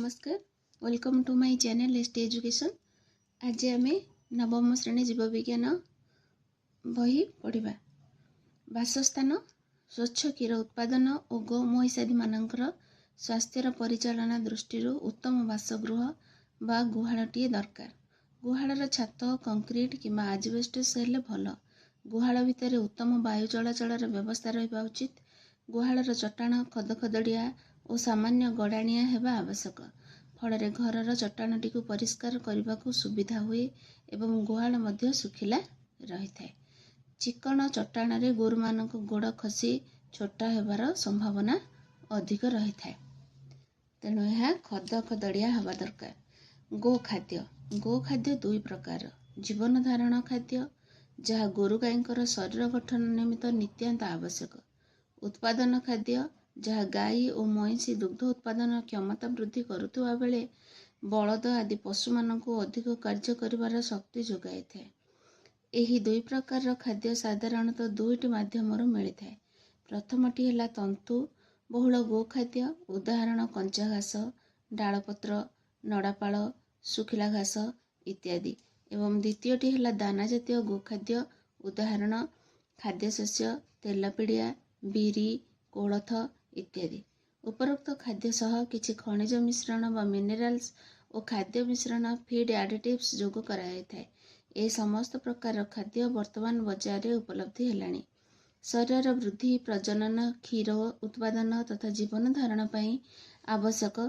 नमस्कार welcome to my channel ST education. आज आम नवम श्रेणी जीव विज्ञान बही पढ़ा। बासस्थान स्वच्छ क्षीर उत्पादन और गो महिषादी मानकर स्वास्थ्यर परिचालना दृष्टि उत्तम बासगृह बा गुहाळटीए दरकार। गुहाळर छात कंक्रीट किंवा आजबेस्टस हेले भल। गुहाळ भितर उत्तम वायु चलाचलर व्यवस्था रहिबा उचित। गुहाळर चट्टाण खदखदड़िया और सामान्य गड़ाणिया हेबा आवश्यक। फल घरर चट्टाणटी को परिष्कार करने को सुविधा हुए एवं गुहाळ मध्य सुखिला रही था। चिकण चट्टाण रे गोरु मानक गोड़ खसी छोटा हेबार संभावना अधिक रही था। तेणु यह खदखदड़िया हवा दरकार। गो खाद्य दुई प्रकार। जीवन धारण खाद्य जहाँ गोरु गाईंकर शरीर गठन निमित्त नित्यांत आवश्यक। उत्पादन खाद्य जहाँ गाई और महिषी दुग्ध उत्पादन क्षमता वृद्धि करुवा बेले बलद आदि पशु मानक अधिक कार्य करिवार शक्ति जोगाई थाए। एही दुई प्रकार खाद्य साधारणतः दुईटी माध्यम मिलता है। प्रथमटी है तंतु बहुल गो खाद्य उदाहरण कंचा घास डालपत्र नड़ापाल सुखिला घास इत्यादि एवं द्वितीयटी है दाना जातीय गो खाद्य उदाहरण खाद्यशस्य तेलपिड़िया बिरी कोलथ इत्यादि। उपरोक्त खाद्य सह किछि खनिज मिश्रण व मिनेराल्स और खाद्य मिश्रण फीड एडिटिव्स जोग कराई थाए। ए समस्त प्रकार खाद्य वर्तमान बाजार में उपलब्धि हेलानी। शरीर वृद्धि प्रजनन क्षीर उत्पादन तथा जीवन धारण पई आवश्यक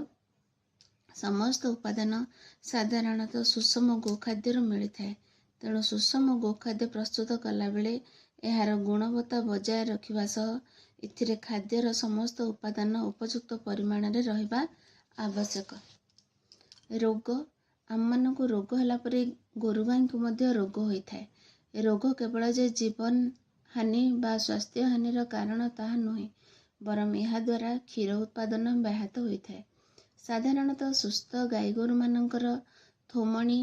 समस्त उपादान साधारणतः सुषम गोखाद्य मिलता है। तेणु सुषम गोखाद्य प्रस्तुत कला बेले एहार गुणवत्ता बजाय रखिबा सह इथिरे खाद्यर समस्त उपादान उपयुक्त परिमाण रे रहिबा आवश्यक। रोग आम को रोग होला परे गोरु गाई को मध्य रोग होता है। रोग केवल जे जीवन हानि बा स्वास्थ्य हानिर कारण ताहा नुहे बरम यहा द्वारा क्षीर उत्पादन व्याहत होता है। साधारणतः सुस्थ गाई गोरु मानकर थोमणी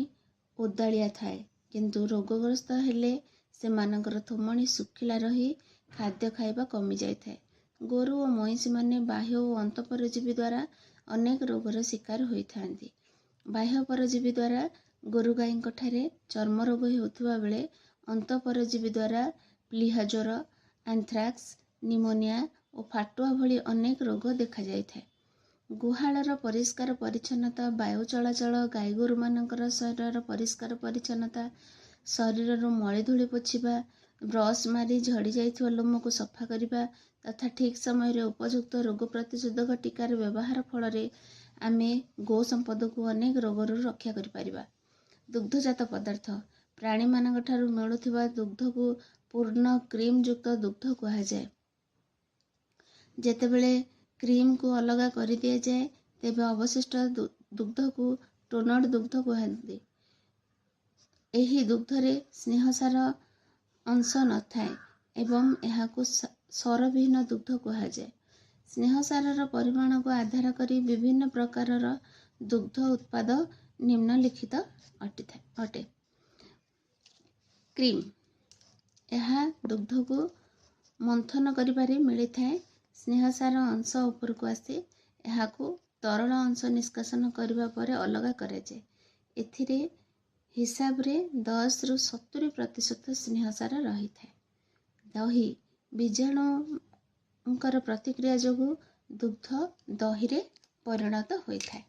ओदालिया थाए किंतु रोगग्रस्त हेले से मानकर थोमणी सुखिला रही खाद्य खाइबा कमी जाए थाए। गोरु और महिषी माने बाह्य और अंतःपरजीवी द्वारा अनेक रोगर शिकार होइथांती। बाह्य परजीवी द्वारा गोरु गाईंक ठारे चर्म रोग होउथुवा बेले अंतःपरजीवी द्वारा प्लीहा ज्वर एंथ्राक्स निमोनिया और फाटुआ भली अनेक रोग देखा जाय थाए। गुहाळर परिष्कार परिच्छन्नता वायु चलाचल गाई गोरु मानकर शरीर परिष्कार परिच्छन्नता शरीर मली धूली पोछिबा ब्रश मारी झड़ी जाइथिबा लोम को सफा करिबा तथा ठीक समय उपयुक्त रोग प्रतिषेधक टीकार व्यवहार फल आमे गो संपद को अनेक रोगरू रक्षा करि परिबा। दुग्धजात पदार्थ प्राणी मानक ठारू मिलुथिबा दुग्ध को पूर्ण क्रीम युक्त दुग्ध कहा जाए। जेतेबेले क्रीम को अलगा कर दिया जाए तेबे अवशिष्ट दुग्ध को टोनड दुग्ध कहते। एही दुग्धरे स्नेहसार अंश न थाए एवं एहाकू सरविहीन दुग्ध कहा जाए। स्नेहसारर परिमाण को आधार करी विभिन्न प्रकारर दुग्ध उत्पाद निम्नलिखित अटे। क्रीम यह दुग्ध को मंथन करिबारे मिलिथाए। स्नेहसार अंश उपरको आसे एहाकू तरल अंश निष्कासन करिबा परे अलगा करा जाए। एथिरे हिसाब रे 10 रु 70% स्नेहसार रही थाए। दही बीजाणुंकर प्रतिक्रिया जोगु दुग्ध दही रे परिणत होइथाए।